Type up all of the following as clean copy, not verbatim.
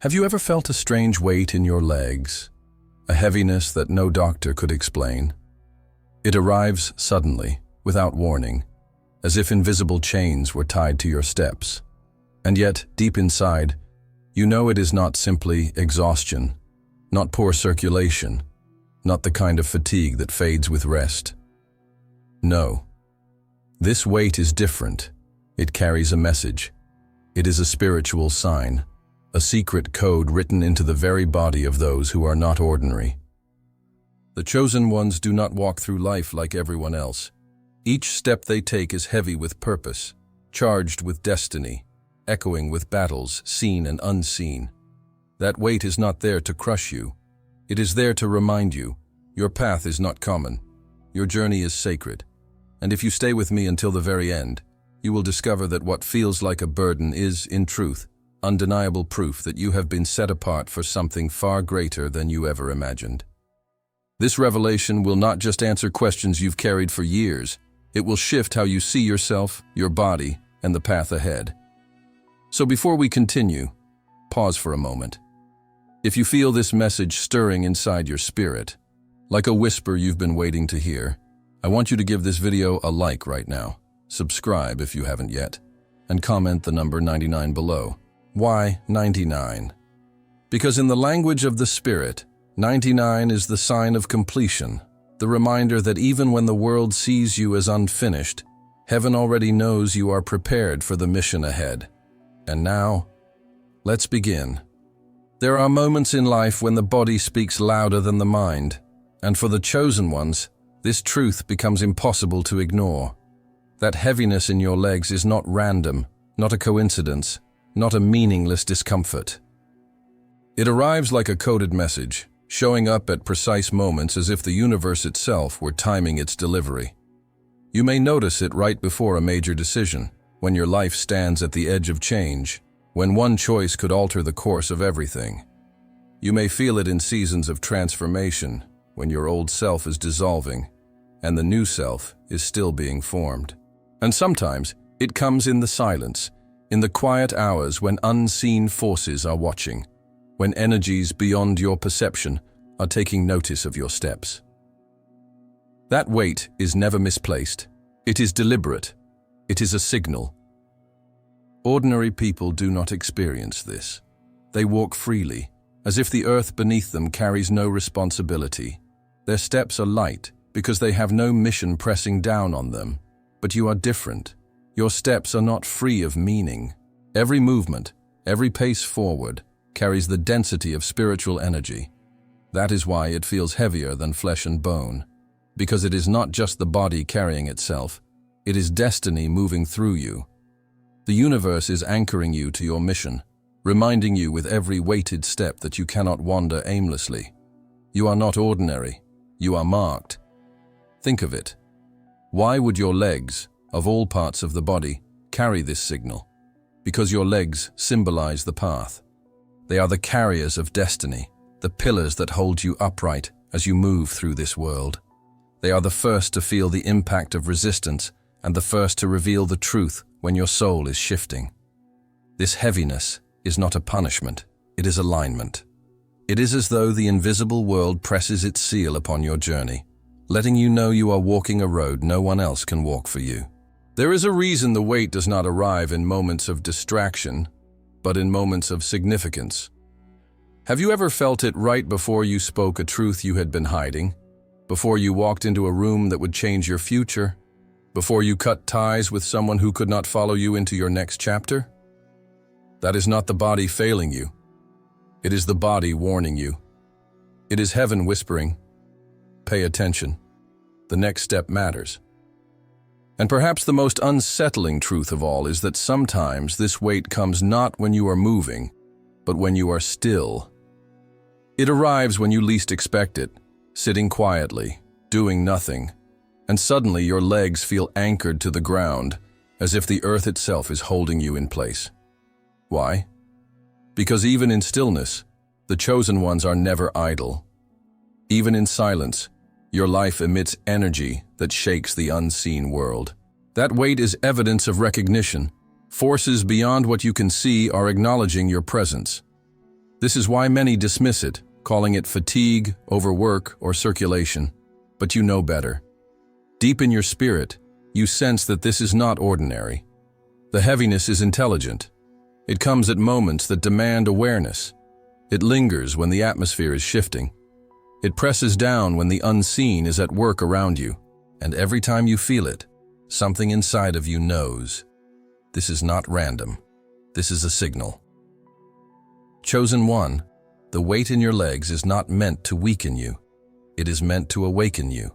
Have you ever felt a strange weight in your legs, a heaviness that no doctor could explain? It arrives suddenly, without warning, as if invisible chains were tied to your steps. And yet, deep inside, you know it is not simply exhaustion, not poor circulation, not the kind of fatigue that fades with rest. No. This weight is different. It carries a message. It is a spiritual sign, a secret code written into the very body of those who are not ordinary. The chosen ones do not walk through life like everyone else. Each step they take is heavy with purpose, charged with destiny, echoing with battles seen and unseen. That weight is not there to crush you. It is there to remind you, your path is not common. Your journey is sacred. And if you stay with me until the very end, you will discover that what feels like a burden is, in truth, undeniable proof that you have been set apart for something far greater than you ever imagined. This revelation will not just answer questions you've carried for years, it will shift how you see yourself, your body, and the path ahead. So before we continue, pause for a moment. If you feel this message stirring inside your spirit, like a whisper you've been waiting to hear, I want you to give this video a like right now, subscribe if you haven't yet, and comment the number 99 below. Why 99? Because in the language of the Spirit, 99 is the sign of completion, the reminder that even when the world sees you as unfinished, heaven already knows you are prepared for the mission ahead. And now, let's begin. There are moments in life when the body speaks louder than the mind, and for the chosen ones, this truth becomes impossible to ignore. That heaviness in your legs is not random, not a coincidence, not a meaningless discomfort. It arrives like a coded message, showing up at precise moments as if the universe itself were timing its delivery. You may notice it right before a major decision, when your life stands at the edge of change, when one choice could alter the course of everything. You may feel it in seasons of transformation, when your old self is dissolving, and the new self is still being formed. And sometimes, it comes in the silence, in the quiet hours when unseen forces are watching, when energies beyond your perception are taking notice of your steps. That weight is never misplaced. It is deliberate. It is a signal. Ordinary people do not experience this. They walk freely, as if the earth beneath them carries no responsibility. Their steps are light because they have no mission pressing down on them. But you are different. Your steps are not free of meaning. Every movement, every pace forward, carries the density of spiritual energy. That is why it feels heavier than flesh and bone, because it is not just the body carrying itself, it is destiny moving through you. The universe is anchoring you to your mission, reminding you with every weighted step that you cannot wander aimlessly. You are not ordinary, you are marked. Think of it. Why would your legs, of all parts of the body, carry this signal? Because your legs symbolize the path. They are the carriers of destiny, the pillars that hold you upright as you move through this world. They are the first to feel the impact of resistance and the first to reveal the truth when your soul is shifting. This heaviness is not a punishment, it is alignment. It is as though the invisible world presses its seal upon your journey, letting you know you are walking a road no one else can walk for you. There is a reason the weight does not arrive in moments of distraction, but in moments of significance. Have you ever felt it right before you spoke a truth you had been hiding? Before you walked into a room that would change your future? Before you cut ties with someone who could not follow you into your next chapter? That is not the body failing you. It is the body warning you. It is heaven whispering, "Pay attention. The next step matters." And perhaps the most unsettling truth of all is that sometimes this weight comes not when you are moving, but when you are still. It arrives when you least expect it, sitting quietly, doing nothing, and suddenly your legs feel anchored to the ground, as if the earth itself is holding you in place. Why? Because even in stillness, the chosen ones are never idle. Even in silence, your life emits energy that shakes the unseen world. That weight is evidence of recognition. Forces beyond what you can see are acknowledging your presence. This is why many dismiss it, calling it fatigue, overwork, or circulation. But you know better. Deep in your spirit, you sense that this is not ordinary. The heaviness is intelligent. It comes at moments that demand awareness. It lingers when the atmosphere is shifting. It presses down when the unseen is at work around you. And every time you feel it, something inside of you knows. This is not random. This is a signal. Chosen one, the weight in your legs is not meant to weaken you. It is meant to awaken you.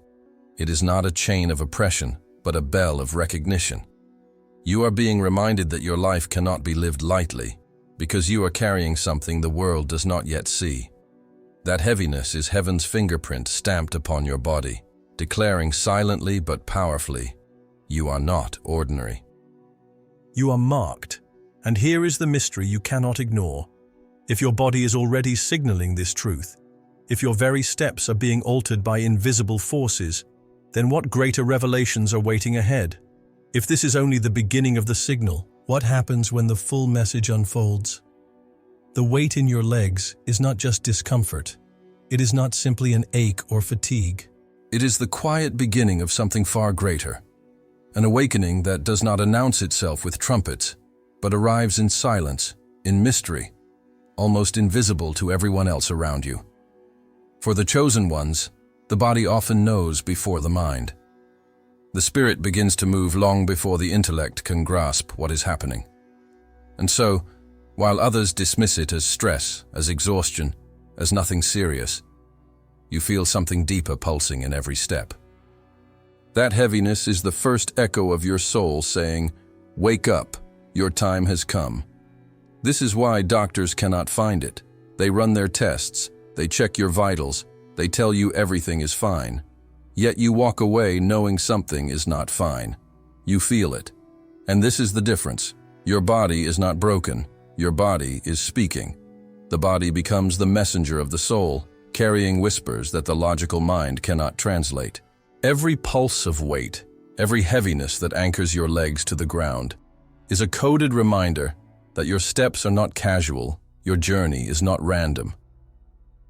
It is not a chain of oppression, but a bell of recognition. You are being reminded that your life cannot be lived lightly, because you are carrying something the world does not yet see. That heaviness is heaven's fingerprint stamped upon your body, declaring silently but powerfully, you are not ordinary. You are marked, and here is the mystery you cannot ignore. If your body is already signaling this truth, if your very steps are being altered by invisible forces, then what greater revelations are waiting ahead? If this is only the beginning of the signal, what happens when the full message unfolds? The weight in your legs is not just discomfort. It is not simply an ache or fatigue. It is the quiet beginning of something far greater. An awakening that does not announce itself with trumpets, but arrives in silence, in mystery, almost invisible to everyone else around you. For the chosen ones, the body often knows before the mind. The spirit begins to move long before the intellect can grasp what is happening. And so, while others dismiss it as stress, as exhaustion, as nothing serious, you feel something deeper pulsing in every step. That heaviness is the first echo of your soul saying, "Wake up, your time has come." This is why doctors cannot find it. They run their tests, they check your vitals, they tell you everything is fine. Yet you walk away knowing something is not fine. You feel it. And this is the difference. Your body is not broken. Your body is speaking. The body becomes the messenger of the soul, carrying whispers that the logical mind cannot translate. Every pulse of weight, every heaviness that anchors your legs to the ground, is a coded reminder that your steps are not casual, your journey is not random.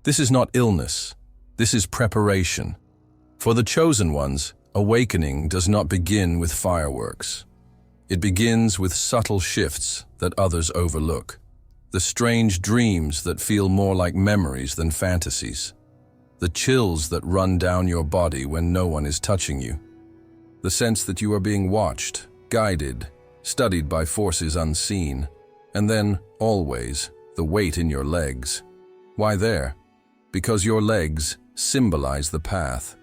This is not illness. This is preparation. For the chosen ones, awakening does not begin with fireworks. It begins with subtle shifts that others overlook. The strange dreams that feel more like memories than fantasies. The chills that run down your body when no one is touching you. The sense that you are being watched, guided, studied by forces unseen. And then, always, the weight in your legs. Why there? Because your legs symbolize the path.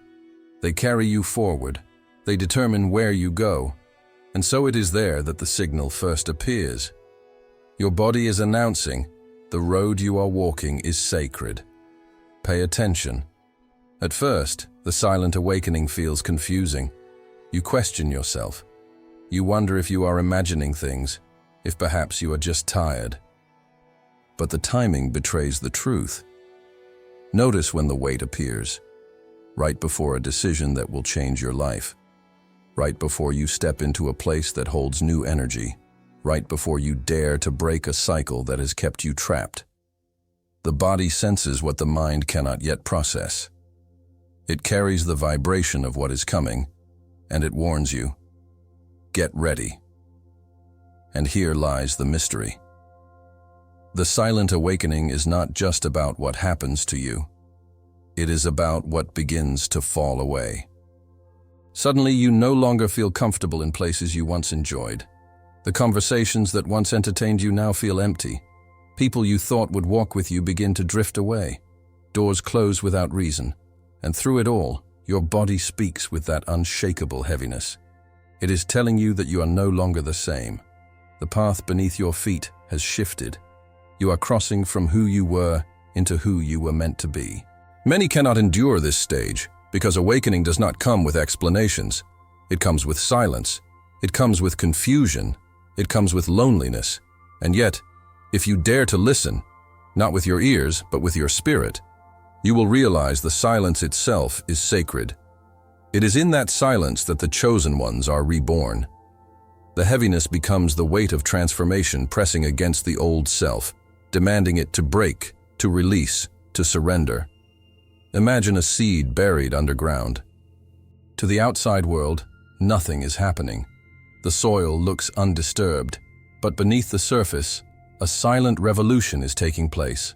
They carry you forward. They determine where you go. And so it is there that the signal first appears. Your body is announcing, the road you are walking is sacred. Pay attention. At first, the silent awakening feels confusing. You question yourself. You wonder if you are imagining things, if perhaps you are just tired. But the timing betrays the truth. Notice when the weight appears, right before a decision that will change your life, right before you step into a place that holds new energy, right before you dare to break a cycle that has kept you trapped. The body senses what the mind cannot yet process. It carries the vibration of what is coming, and it warns you, get ready. And here lies the mystery. The silent awakening is not just about what happens to you. It is about what begins to fall away. Suddenly, you no longer feel comfortable in places you once enjoyed. The conversations that once entertained you now feel empty. People you thought would walk with you begin to drift away. Doors close without reason. And through it all, your body speaks with that unshakable heaviness. It is telling you that you are no longer the same. The path beneath your feet has shifted. You are crossing from who you were into who you were meant to be. Many cannot endure this stage because awakening does not come with explanations. It comes with silence. It comes with confusion. It comes with loneliness. And yet, if you dare to listen, not with your ears, but with your spirit, you will realize the silence itself is sacred. It is in that silence that the chosen ones are reborn. The heaviness becomes the weight of transformation pressing against the old self, demanding it to break, to release, to surrender. Imagine a seed buried underground. To the outside world, nothing is happening. The soil looks undisturbed, but beneath the surface, a silent revolution is taking place.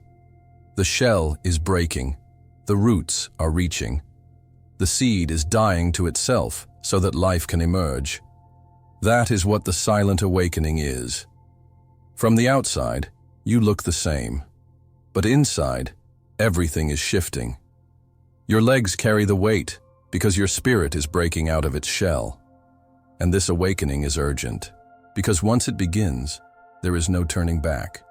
The shell is breaking. The roots are reaching. The seed is dying to itself so that life can emerge. That is what the silent awakening is. From the outside, you look the same. But inside, everything is shifting. Your legs carry the weight because your spirit is breaking out of its shell. And this awakening is urgent, because once it begins, there is no turning back.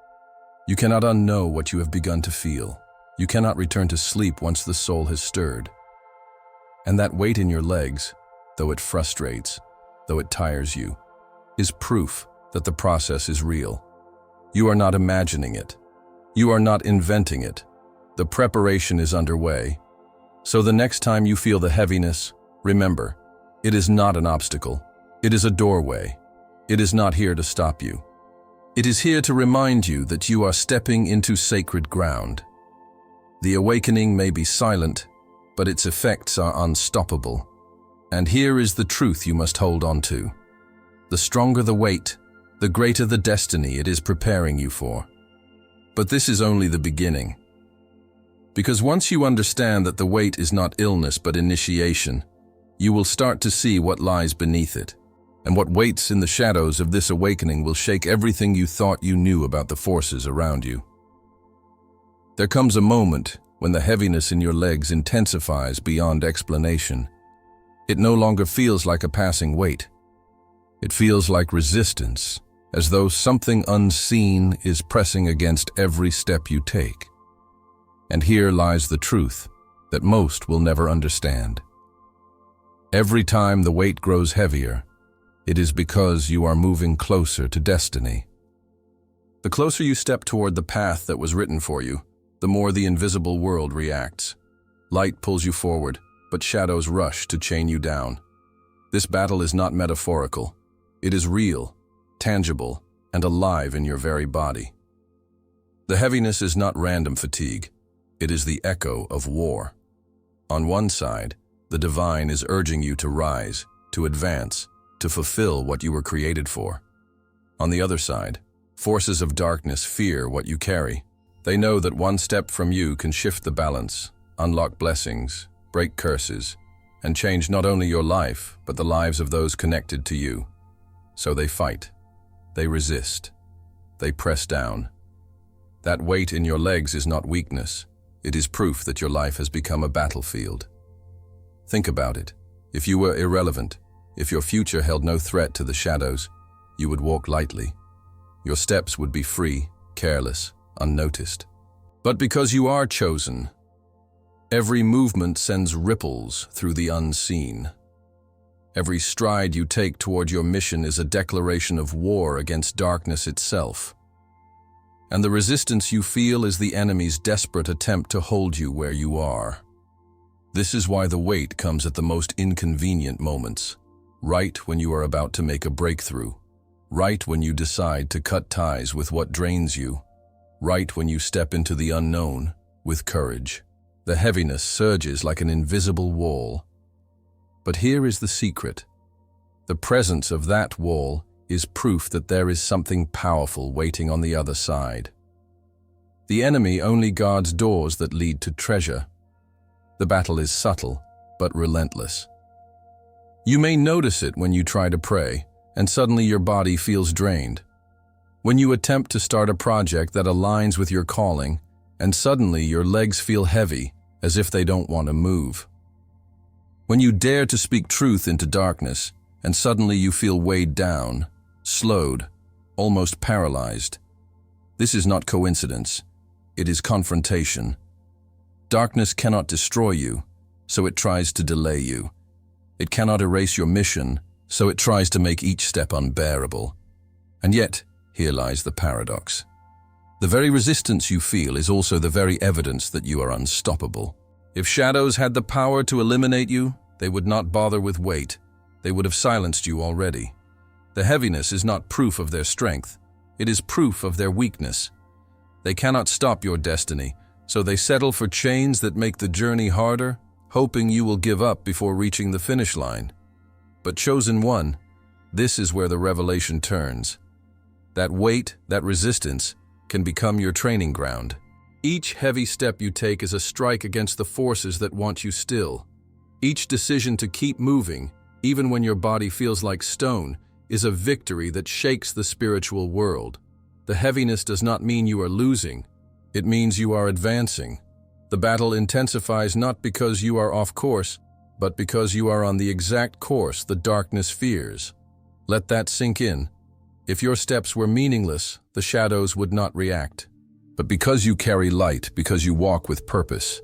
You cannot unknow what you have begun to feel. You cannot return to sleep once the soul has stirred. And that weight in your legs, though it frustrates, though it tires you, is proof that the process is real. You are not imagining it. You are not inventing it. The preparation is underway. So the next time you feel the heaviness, remember, it is not an obstacle. It is a doorway. It is not here to stop you. It is here to remind you that you are stepping into sacred ground. The awakening may be silent, but its effects are unstoppable. And here is the truth you must hold on to. The stronger the weight, the greater the destiny it is preparing you for. But this is only the beginning. Because once you understand that the weight is not illness but initiation, you will start to see what lies beneath it. And what waits in the shadows of this awakening will shake everything you thought you knew about the forces around you. There comes a moment when the heaviness in your legs intensifies beyond explanation. It no longer feels like a passing weight. It feels like resistance, as though something unseen is pressing against every step you take. And here lies the truth that most will never understand. Every time the weight grows heavier, it is because you are moving closer to destiny. The closer you step toward the path that was written for you, the more the invisible world reacts. Light pulls you forward, but shadows rush to chain you down. This battle is not metaphorical. It is real, tangible, and alive in your very body. The heaviness is not random fatigue. It is the echo of war. On one side, the divine is urging you to rise, to advance, to fulfill what you were created for. On the other side, forces of darkness fear what you carry. They know that one step from you can shift the balance, unlock blessings, break curses, and change not only your life, but the lives of those connected to you. So they fight. They resist. They press down. That weight in your legs is not weakness. It is proof that your life has become a battlefield. Think about it. If you were irrelevant, if your future held no threat to the shadows, you would walk lightly. Your steps would be free, careless, unnoticed. But because you are chosen, every movement sends ripples through the unseen. Every stride you take toward your mission is a declaration of war against darkness itself. And the resistance you feel is the enemy's desperate attempt to hold you where you are. This is why the weight comes at the most inconvenient moments, right when you are about to make a breakthrough, right when you decide to cut ties with what drains you, right when you step into the unknown with courage. The heaviness surges like an invisible wall. But here is the secret. The presence of that wall is proof that there is something powerful waiting on the other side. The enemy only guards doors that lead to treasure. The battle is subtle, but relentless. You may notice it when you try to pray, and suddenly your body feels drained. When you attempt to start a project that aligns with your calling, and suddenly your legs feel heavy, as if they don't want to move. When you dare to speak truth into darkness, and suddenly you feel weighed down, slowed, almost paralyzed. This is not coincidence. It is confrontation. Darkness cannot destroy you, so it tries to delay you. It cannot erase your mission, so it tries to make each step unbearable. And yet, here lies the paradox. The very resistance you feel is also the very evidence that you are unstoppable. If shadows had the power to eliminate you, they would not bother with weight. They would have silenced you already. The heaviness is not proof of their strength. It is proof of their weakness. They cannot stop your destiny, so they settle for chains that make the journey harder, hoping you will give up before reaching the finish line. But chosen one, this is where the revelation turns. That weight, that resistance, can become your training ground. Each heavy step you take is a strike against the forces that want you still. Each decision to keep moving, even when your body feels like stone, is a victory that shakes the spiritual world. The heaviness does not mean you are losing. It means you are advancing. The battle intensifies not because you are off course, but because you are on the exact course the darkness fears. Let that sink in. If your steps were meaningless, the shadows would not react. But because you carry light, because you walk with purpose,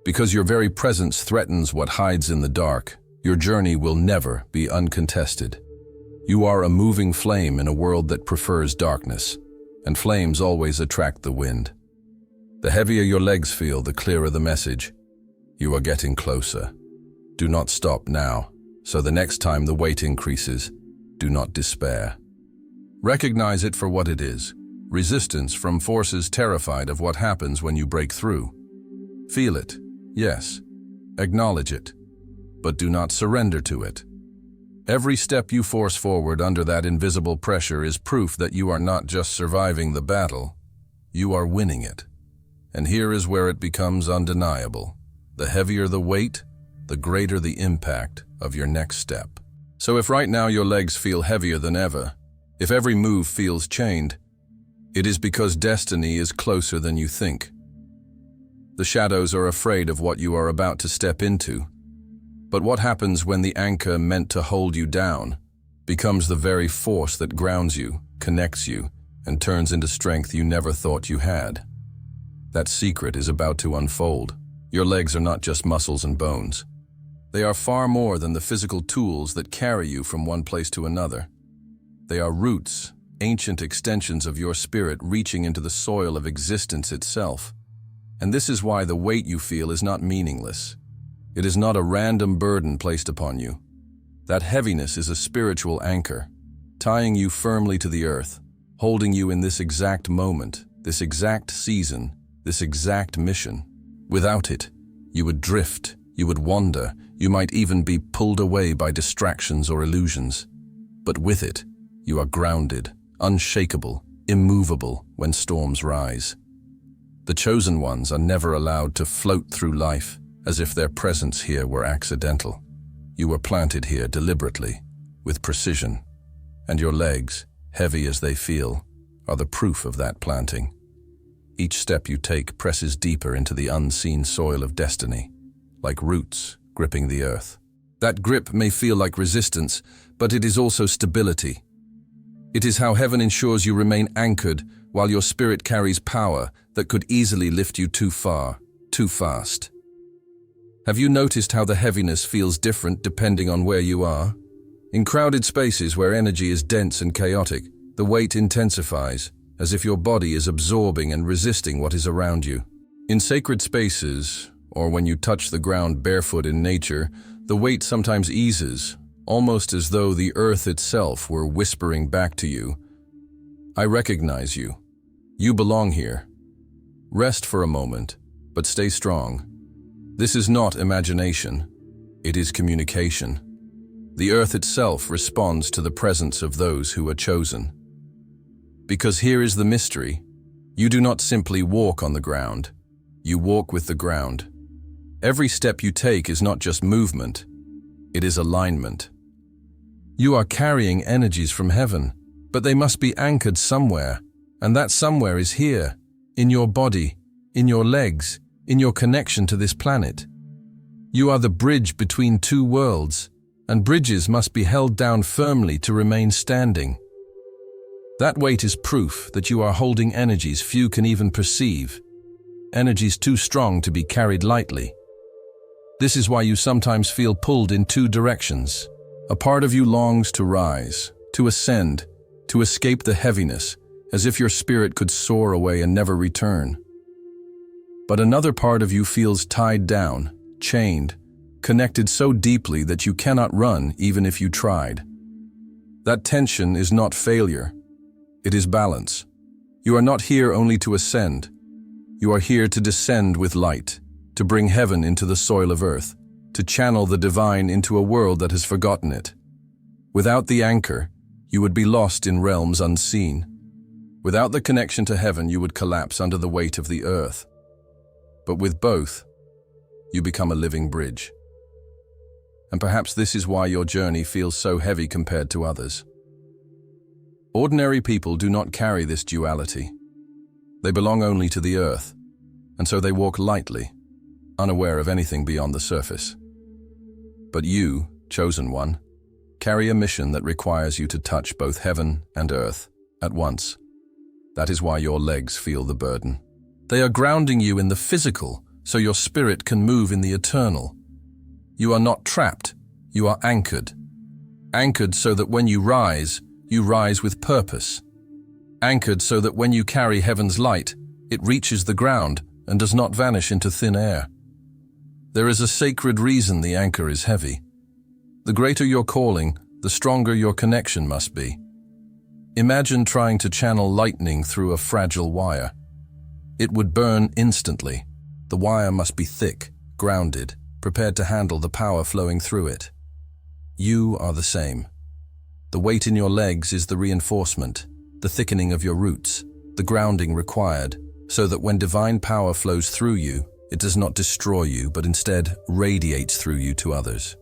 because your very presence threatens what hides in the dark, your journey will never be uncontested. You are a moving flame in a world that prefers darkness, and flames always attract the wind. The heavier your legs feel, the clearer the message. You are getting closer. Do not stop now, so the next time the weight increases, do not despair. Recognize it for what it is, resistance from forces terrified of what happens when you break through. Feel it, yes. Acknowledge it, but do not surrender to it. Every step you force forward under that invisible pressure is proof that you are not just surviving the battle, you are winning it. And here is where it becomes undeniable. The heavier the weight, the greater the impact of your next step. So if right now your legs feel heavier than ever, if every move feels chained, it is because destiny is closer than you think. The shadows are afraid of what you are about to step into. But what happens when the anchor meant to hold you down becomes the very force that grounds you, connects you, and turns into strength you never thought you had? That secret is about to unfold. Your legs are not just muscles and bones. They are far more than the physical tools that carry you from one place to another. They are roots, ancient extensions of your spirit reaching into the soil of existence itself. And this is why the weight you feel is not meaningless. It is not a random burden placed upon you. That heaviness is a spiritual anchor, tying you firmly to the earth, holding you in this exact moment, this exact season, this exact mission. Without it, you would drift, you would wander, you might even be pulled away by distractions or illusions. But with it, you are grounded, unshakable, immovable when storms rise. The chosen ones are never allowed to float through life as if their presence here were accidental. You were planted here deliberately, with precision, and your legs, heavy as they feel, are the proof of that planting. Each step you take presses deeper into the unseen soil of destiny, like roots gripping the earth. That grip may feel like resistance, but it is also stability. It is how heaven ensures you remain anchored while your spirit carries power that could easily lift you too far, too fast. Have you noticed how the heaviness feels different depending on where you are? In crowded spaces where energy is dense and chaotic, the weight intensifies, as if your body is absorbing and resisting what is around you. In sacred spaces, or when you touch the ground barefoot in nature, the weight sometimes eases, almost as though the earth itself were whispering back to you, "I recognize you. You belong here. Rest for a moment, but stay strong." This is not imagination, it is communication. The earth itself responds to the presence of those who are chosen. Because here is the mystery. You do not simply walk on the ground, you walk with the ground. Every step you take is not just movement, it is alignment. You are carrying energies from heaven, but they must be anchored somewhere, and that somewhere is here, in your body, in your legs, in your connection to this planet. You are the bridge between two worlds, and bridges must be held down firmly to remain standing. That weight is proof that you are holding energies few can even perceive, energies too strong to be carried lightly. This is why you sometimes feel pulled in two directions. A part of you longs to rise, to ascend, to escape the heaviness, as if your spirit could soar away and never return. But another part of you feels tied down, chained, connected so deeply that you cannot run even if you tried. That tension is not failure, it is balance. You are not here only to ascend. You are here to descend with light, to bring heaven into the soil of earth, to channel the divine into a world that has forgotten it. Without the anchor, you would be lost in realms unseen. Without the connection to heaven, you would collapse under the weight of the earth. But with both, you become a living bridge. And perhaps this is why your journey feels so heavy compared to others. Ordinary people do not carry this duality. They belong only to the earth, and so they walk lightly, unaware of anything beyond the surface. But you, chosen one, carry a mission that requires you to touch both heaven and earth at once. That is why your legs feel the burden. They are grounding you in the physical, so your spirit can move in the eternal. You are not trapped, you are anchored. Anchored so that when you rise with purpose. Anchored so that when you carry heaven's light, it reaches the ground and does not vanish into thin air. There is a sacred reason the anchor is heavy. The greater your calling, the stronger your connection must be. Imagine trying to channel lightning through a fragile wire. It would burn instantly. The wire must be thick, grounded, prepared to handle the power flowing through it. You are the same. The weight in your legs is the reinforcement, the thickening of your roots, the grounding required, so that when divine power flows through you, it does not destroy you, but instead radiates through you to others.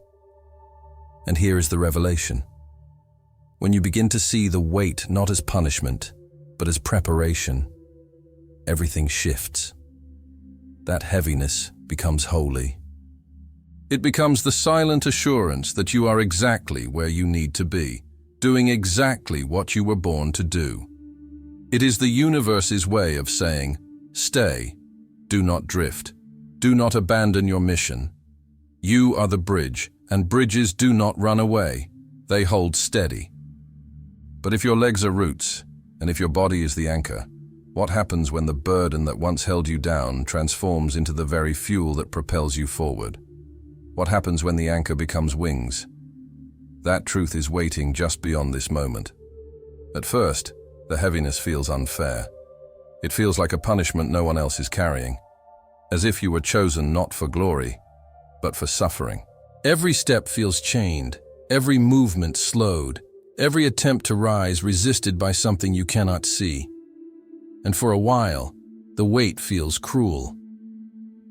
And here is the revelation. When you begin to see the weight not as punishment, but as preparation, everything shifts. That heaviness becomes holy. It becomes the silent assurance that you are exactly where you need to be, doing exactly what you were born to do. It is the universe's way of saying, stay, do not drift, do not abandon your mission. You are the bridge, and bridges do not run away, they hold steady. But if your legs are roots, and if your body is the anchor, what happens when the burden that once held you down transforms into the very fuel that propels you forward? What happens when the anchor becomes wings? That truth is waiting just beyond this moment. At first, the heaviness feels unfair. It feels like a punishment no one else is carrying, as if you were chosen not for glory, but for suffering. Every step feels chained, every movement slowed, every attempt to rise resisted by something you cannot see. And for a while, the weight feels cruel.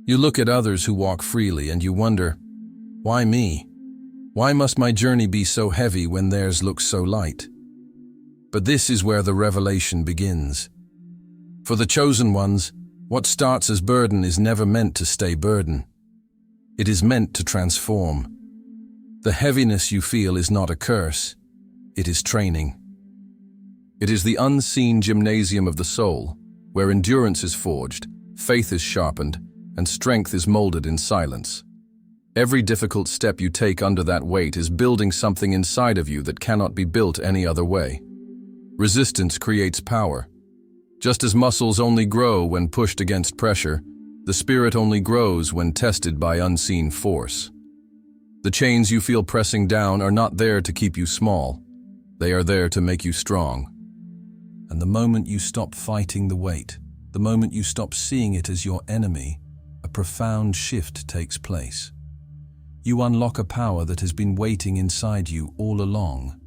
You look at others who walk freely and you wonder, why me? Why must my journey be so heavy when theirs looks so light? But this is where the revelation begins. For the chosen ones, what starts as burden is never meant to stay burden. It is meant to transform. The heaviness you feel is not a curse, it is training. It is the unseen gymnasium of the soul, where endurance is forged, faith is sharpened, and strength is molded in silence. Every difficult step you take under that weight is building something inside of you that cannot be built any other way. Resistance creates power. Just as muscles only grow when pushed against pressure, the spirit only grows when tested by unseen force. The chains you feel pressing down are not there to keep you small. They are there to make you strong. And the moment you stop fighting the weight, the moment you stop seeing it as your enemy, a profound shift takes place. You unlock a power that has been waiting inside you all along.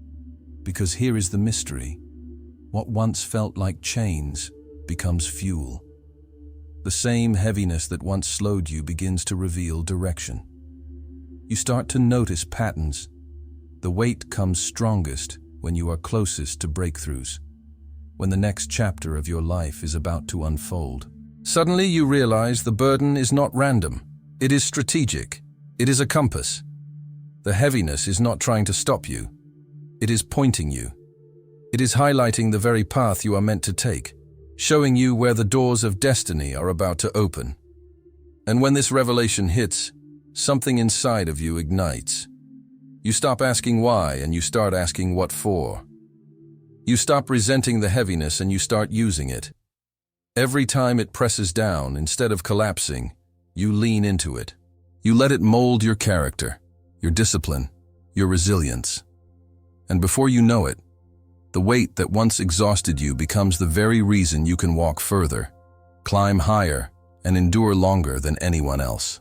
Because here is the mystery. What once felt like chains becomes fuel. The same heaviness that once slowed you begins to reveal direction. You start to notice patterns. The weight comes strongest when you are closest to breakthroughs, when the next chapter of your life is about to unfold. Suddenly you realize the burden is not random. It is strategic. It is a compass. The heaviness is not trying to stop you. It is pointing you. It is highlighting the very path you are meant to take, showing you where the doors of destiny are about to open. And when this revelation hits, something inside of you ignites. You stop asking why and you start asking what for. You stop resenting the heaviness and you start using it. Every time it presses down, instead of collapsing, you lean into it. You let it mold your character, your discipline, your resilience. And before you know it, The weight that once exhausted you becomes the very reason you can walk further, climb higher, and endure longer than anyone else.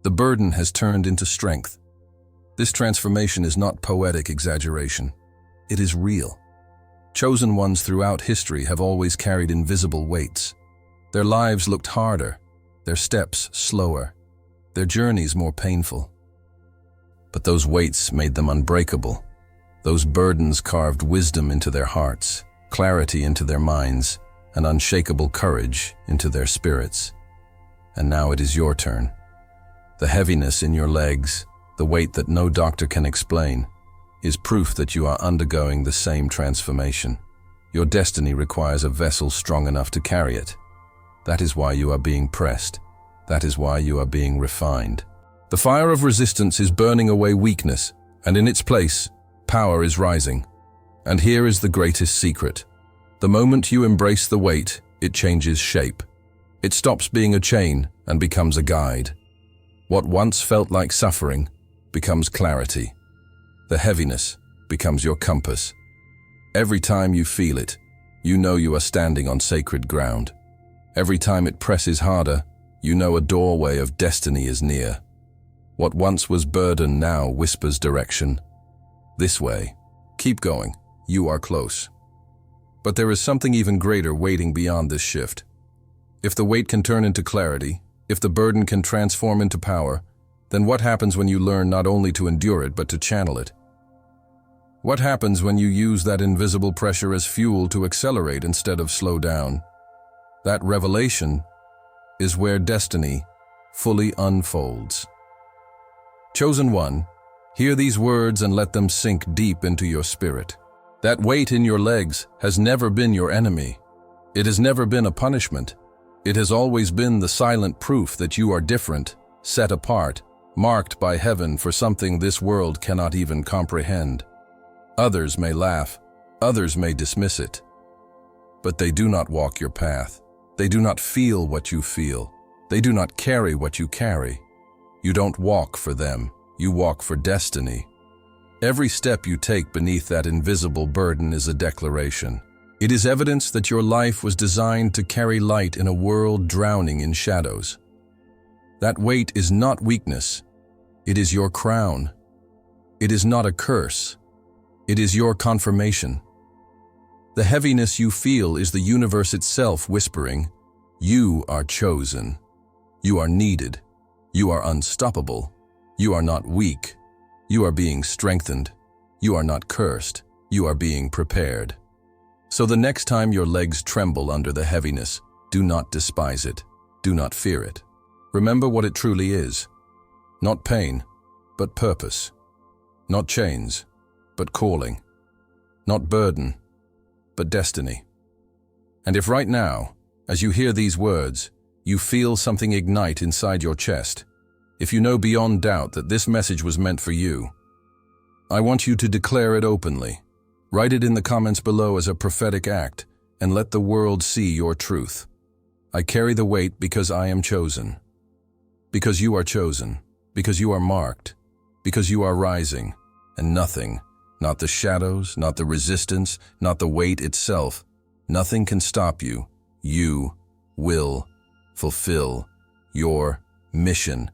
The burden has turned into strength. This transformation is not poetic exaggeration. It is real. Chosen ones throughout history have always carried invisible weights. Their lives looked harder, their steps slower, their journeys more painful. But those weights made them unbreakable. Those burdens carved wisdom into their hearts, clarity into their minds, and unshakable courage into their spirits. And now it is your turn. The heaviness in your legs, the weight that no doctor can explain, is proof that you are undergoing the same transformation. Your destiny requires a vessel strong enough to carry it. That is why you are being pressed. That is why you are being refined. The fire of resistance is burning away weakness, and in its place, power is rising. And here is the greatest secret. The moment you embrace the weight, it changes shape. It stops being a chain and becomes a guide. What once felt like suffering becomes clarity. The heaviness becomes your compass. Every time you feel it, you know you are standing on sacred ground. Every time it presses harder, you know a doorway of destiny is near. What once was burden now whispers direction. This way. Keep going. You are close. But there is something even greater waiting beyond this shift. If the weight can turn into clarity, if the burden can transform into power, then what happens when you learn not only to endure it but to channel it? What happens when you use that invisible pressure as fuel to accelerate instead of slow down? That revelation is where destiny fully unfolds. Chosen one, hear these words and let them sink deep into your spirit. That weight in your legs has never been your enemy. It has never been a punishment. It has always been the silent proof that you are different, set apart, marked by heaven for something this world cannot even comprehend. Others may laugh, others may dismiss it, but they do not walk your path. They do not feel what you feel. They do not carry what you carry. You don't walk for them, you walk for destiny. Every step you take beneath that invisible burden is a declaration. It is evidence that your life was designed to carry light in a world drowning in shadows. That weight is not weakness. It is your crown. It is not a curse. It is your confirmation. The heaviness you feel is the universe itself whispering, "You are chosen. You are needed. You are unstoppable. You are not weak. You are being strengthened. You are not cursed. You are being prepared." So the next time your legs tremble under the heaviness, do not despise it. Do not fear it. Remember what it truly is. Not pain, but purpose. Not chains, but calling. Not burden, but destiny. And if right now, as you hear these words, you feel something ignite inside your chest, if you know beyond doubt that this message was meant for you, I want you to declare it openly. Write it in the comments below as a prophetic act, and let the world see your truth. I carry the weight because I am chosen. Because you are chosen. Because you are marked. Because you are rising. And nothing, not the shadows, not the resistance, not the weight itself, nothing can stop you. You will fulfill your mission